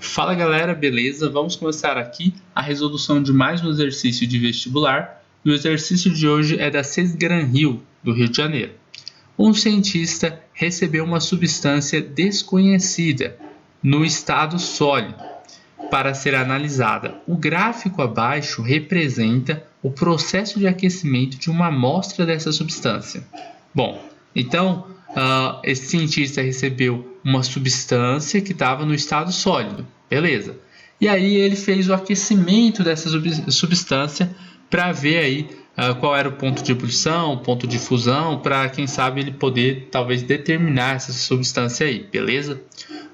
Fala galera, beleza? Vamos começar aqui a resolução de mais um exercício de vestibular. E o exercício de hoje é da Cesgran Hill, do Rio de Janeiro. Um cientista recebeu uma substância desconhecida no estado sólido para ser analisada. O gráfico abaixo representa o processo de aquecimento de uma amostra dessa substância. Bom, então esse cientista recebeu uma substância que estava no estado sólido, beleza? E aí ele fez o aquecimento dessa substância para ver aí qual era o ponto de ebulição, o ponto de fusão, para quem sabe ele poder talvez determinar essa substância aí, beleza?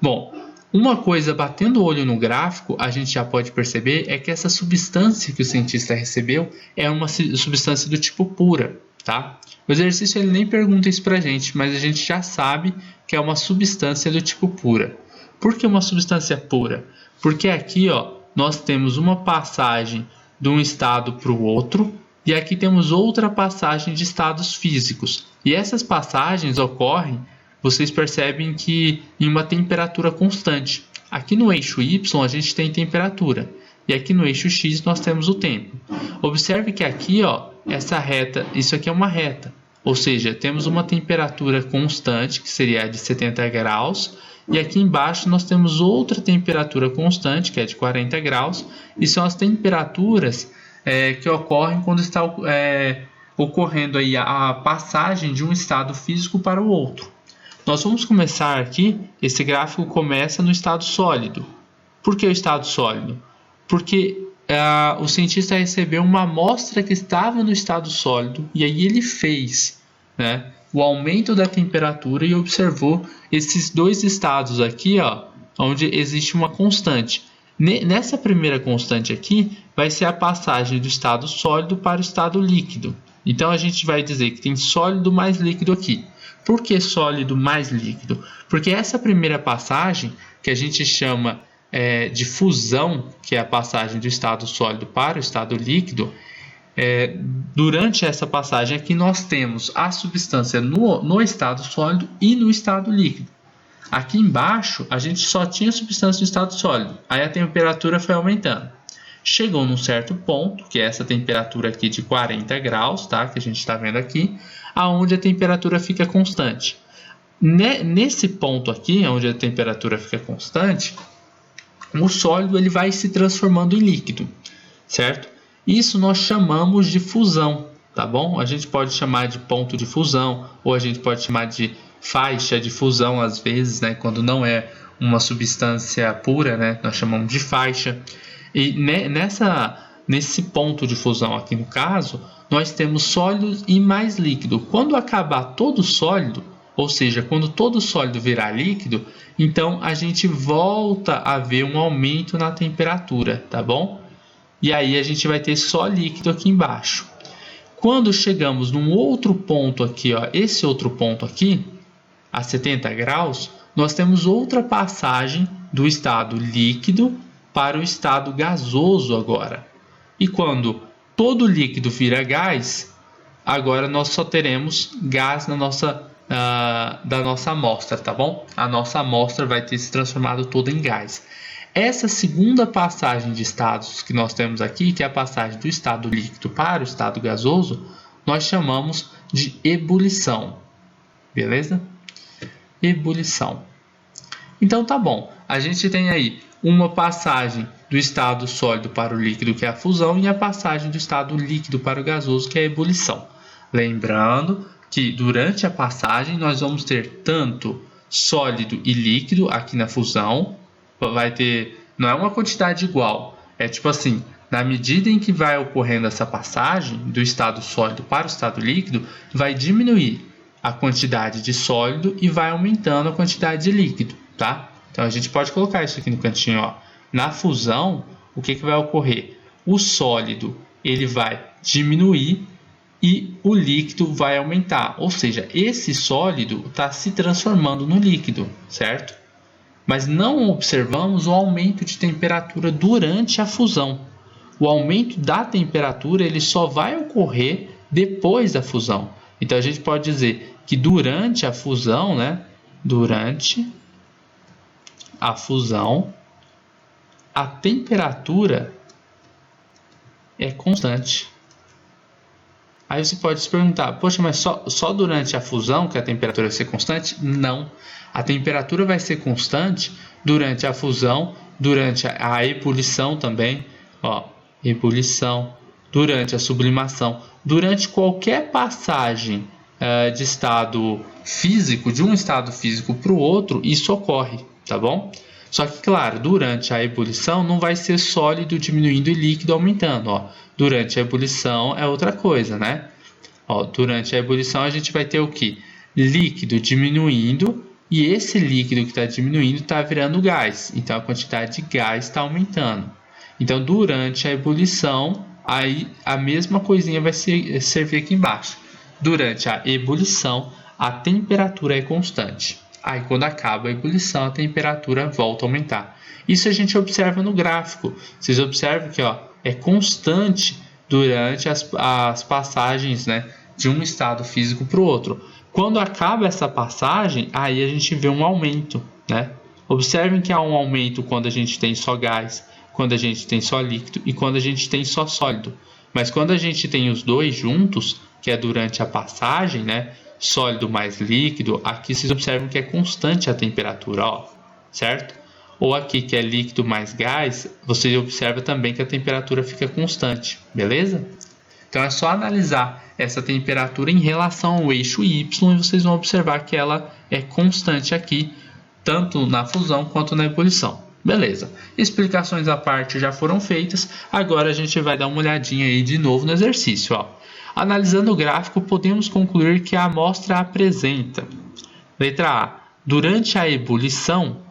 Bom, uma coisa batendo o olho no gráfico, a gente já pode perceber é que essa substância que o cientista recebeu é uma substância do tipo pura, tá? O exercício ele nem pergunta isso pra gente, mas a gente já sabe que é uma substância do tipo pura. Por que uma substância pura? Porque aqui nós temos uma passagem de um estado para o outro e aqui temos outra passagem de estados físicos. E essas passagens ocorrem, vocês percebem que em uma temperatura constante. Aqui no eixo Y a gente tem temperatura e aqui no eixo X nós temos o tempo. Observe que aqui essa reta, isso aqui é uma reta, ou seja, temos uma temperatura constante que seria a de 70 graus e aqui embaixo nós temos outra temperatura constante que é de 40 graus e são as temperaturas que ocorrem quando está ocorrendo aí a passagem de um estado físico para o outro. Nós vamos começar aqui, esse gráfico começa no estado sólido. Por que o estado sólido? Porque o cientista recebeu uma amostra que estava no estado sólido e aí ele fez o aumento da temperatura e observou esses dois estados aqui, onde existe uma constante. Nessa primeira constante aqui vai ser a passagem do estado sólido para o estado líquido. Então a gente vai dizer que tem sólido mais líquido aqui. Por que sólido mais líquido? Porque essa primeira passagem, que a gente chama de fusão, que é a passagem do estado sólido para o estado líquido, durante essa passagem aqui nós temos a substância no estado sólido e no estado líquido. Aqui embaixo a gente só tinha substância no estado sólido, aí a temperatura foi aumentando. Chegou num certo ponto, que é essa temperatura aqui de 40 graus, tá? Que a gente está vendo aqui, aonde a temperatura fica constante. Nesse ponto aqui, onde a temperatura fica constante, o sólido ele vai se transformando em líquido, certo? Isso nós chamamos de fusão, tá bom? A gente pode chamar de ponto de fusão, ou a gente pode chamar de faixa de fusão às vezes, quando não é uma substância pura, nós chamamos de faixa. E nesse ponto de fusão aqui no caso, nós temos sólido e mais líquido. Quando acabar todo sólido, ou seja, quando todo sólido virar líquido, então a gente volta a ver um aumento na temperatura, tá bom? E aí a gente vai ter só líquido aqui embaixo. Quando chegamos num outro ponto aqui, esse outro ponto aqui, a 70 graus, nós temos outra passagem do estado líquido para o estado gasoso agora. E quando todo líquido vira gás, agora nós só teremos gás da nossa amostra, tá bom? A nossa amostra vai ter se transformado toda em gás. Essa segunda passagem de estados que nós temos aqui, que é a passagem do estado líquido para o estado gasoso, nós chamamos de ebulição. Beleza? Ebulição. Então tá bom, a gente tem aí uma passagem do estado sólido para o líquido, que é a fusão, e a passagem do estado líquido para o gasoso, que é a ebulição. Lembrando que durante a passagem nós vamos ter tanto sólido e líquido aqui na fusão, vai ter, não é uma quantidade igual, é tipo assim, na medida em que vai ocorrendo essa passagem do estado sólido para o estado líquido, vai diminuir a quantidade de sólido e vai aumentando a quantidade de líquido, tá? Então a gente pode colocar isso aqui no cantinho, Na fusão, o que vai ocorrer? O sólido ele vai diminuir e o líquido vai aumentar. Ou seja, esse sólido está se transformando no líquido, certo? Mas não observamos o aumento de temperatura durante a fusão. O aumento da temperatura ele só vai ocorrer depois da fusão. Então a gente pode dizer que durante a fusão, durante a fusão, a temperatura é constante. Aí você pode se perguntar, poxa, mas só durante a fusão que a temperatura vai ser constante? Não. A temperatura vai ser constante durante a fusão, durante a ebulição também, ó, ebulição, durante a sublimação, durante qualquer passagem de estado físico, de um estado físico para o outro, isso ocorre, tá bom? Só que, claro, durante a ebulição não vai ser sólido diminuindo e líquido aumentando, ó. Durante a ebulição é outra coisa, né? Ó, durante a ebulição a gente vai ter o que? Líquido diminuindo, e esse líquido que está diminuindo está virando gás. Então a quantidade de gás está aumentando. Então durante a ebulição, aí a mesma coisinha vai servir aqui embaixo. Durante a ebulição, a temperatura é constante. Aí quando acaba a ebulição, a temperatura volta a aumentar. Isso a gente observa no gráfico. Vocês observam que ó, é constante durante as passagens, né, de um estado físico para o outro. Quando acaba essa passagem, aí a gente vê um aumento, né? Observem que há um aumento quando a gente tem só gás, quando a gente tem só líquido e quando a gente tem só sólido. Mas quando a gente tem os dois juntos, que é durante a passagem, né, sólido mais líquido, aqui vocês observam que é constante a temperatura, ó, certo? Ou aqui que é líquido mais gás, você observa também que a temperatura fica constante, beleza? Então é só analisar essa temperatura em relação ao eixo Y e vocês vão observar que ela é constante aqui, tanto na fusão quanto na ebulição. Beleza, explicações à parte já foram feitas, agora a gente vai dar uma olhadinha aí de novo no exercício. Ó. Analisando o gráfico, podemos concluir que a amostra apresenta, letra A, durante a ebulição,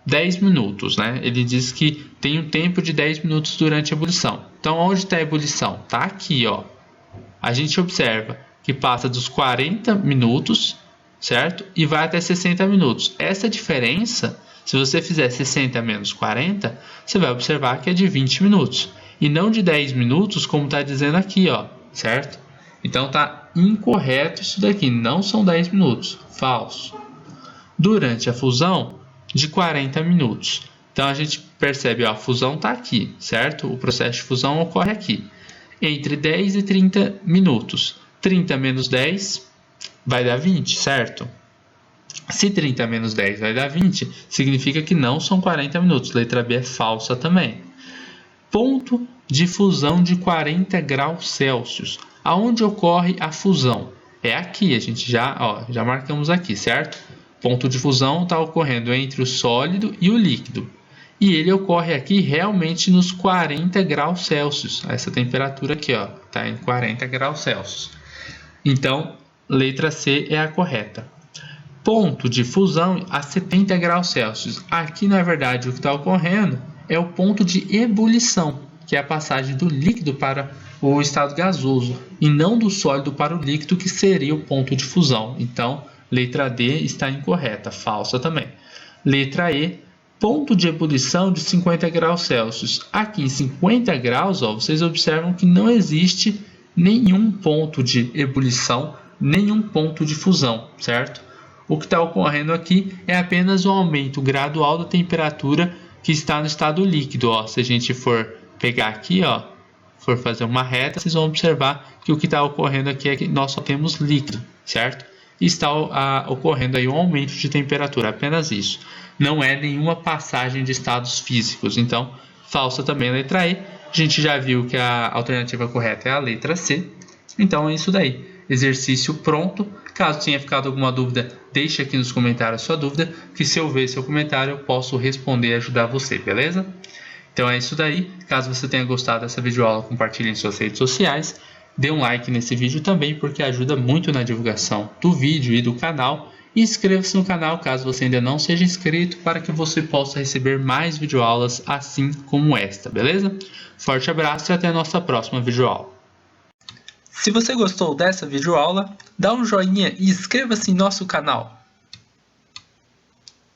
10 minutos, né? Ele diz que tem um tempo de 10 minutos durante a ebulição. Então, onde está a ebulição? Está aqui, ó. A gente observa que passa dos 40 minutos, certo? E vai até 60 minutos. Essa diferença, se você fizer 60 menos 40, você vai observar que é de 20 minutos. E não de 10 minutos, como está dizendo aqui, ó, certo? Então, está incorreto isso daqui. Não são 10 minutos. Falso. Durante a fusão, de 40 minutos. Então a gente percebe, ó, a fusão está aqui, certo? O processo de fusão ocorre aqui. Entre 10 e 30 minutos. 30 menos 10 vai dar 20, certo? Se 30 menos 10 vai dar 20, significa que não são 40 minutos. Letra B é falsa também. Ponto de fusão de 40 graus Celsius. Aonde ocorre a fusão? É aqui, a gente já marcamos aqui, certo? Ponto de fusão está ocorrendo entre o sólido e o líquido. E ele ocorre aqui realmente nos 40 graus Celsius. Essa temperatura aqui está em 40 graus Celsius. Então, letra C é a correta. Ponto de fusão a 70 graus Celsius. Aqui, na verdade, o que está ocorrendo é o ponto de ebulição, que é a passagem do líquido para o estado gasoso, e não do sólido para o líquido, que seria o ponto de fusão. Então, letra D está incorreta, falsa também. Letra E, ponto de ebulição de 50 graus Celsius. Aqui em 50 graus, vocês observam que não existe nenhum ponto de ebulição, nenhum ponto de fusão, certo? O que está ocorrendo aqui é apenas um aumento gradual da temperatura que está no estado líquido. Se a gente for pegar aqui, for fazer uma reta, vocês vão observar que o que está ocorrendo aqui é que nós só temos líquido, certo? E está ocorrendo aí um aumento de temperatura, apenas isso. Não é nenhuma passagem de estados físicos. Então, falsa também a letra E. A gente já viu que a alternativa correta é a letra C. Então, é isso daí. Exercício pronto. Caso tenha ficado alguma dúvida, deixe aqui nos comentários a sua dúvida, que se eu ver seu comentário, eu posso responder e ajudar você, beleza? Então é isso daí. Caso você tenha gostado dessa videoaula, compartilhe em suas redes sociais. Dê um like nesse vídeo também, porque ajuda muito na divulgação do vídeo e do canal. E inscreva-se no canal caso você ainda não seja inscrito, para que você possa receber mais videoaulas assim como esta, beleza? Forte abraço e até a nossa próxima videoaula. Se você gostou dessa videoaula, dá um joinha e inscreva-se em nosso canal.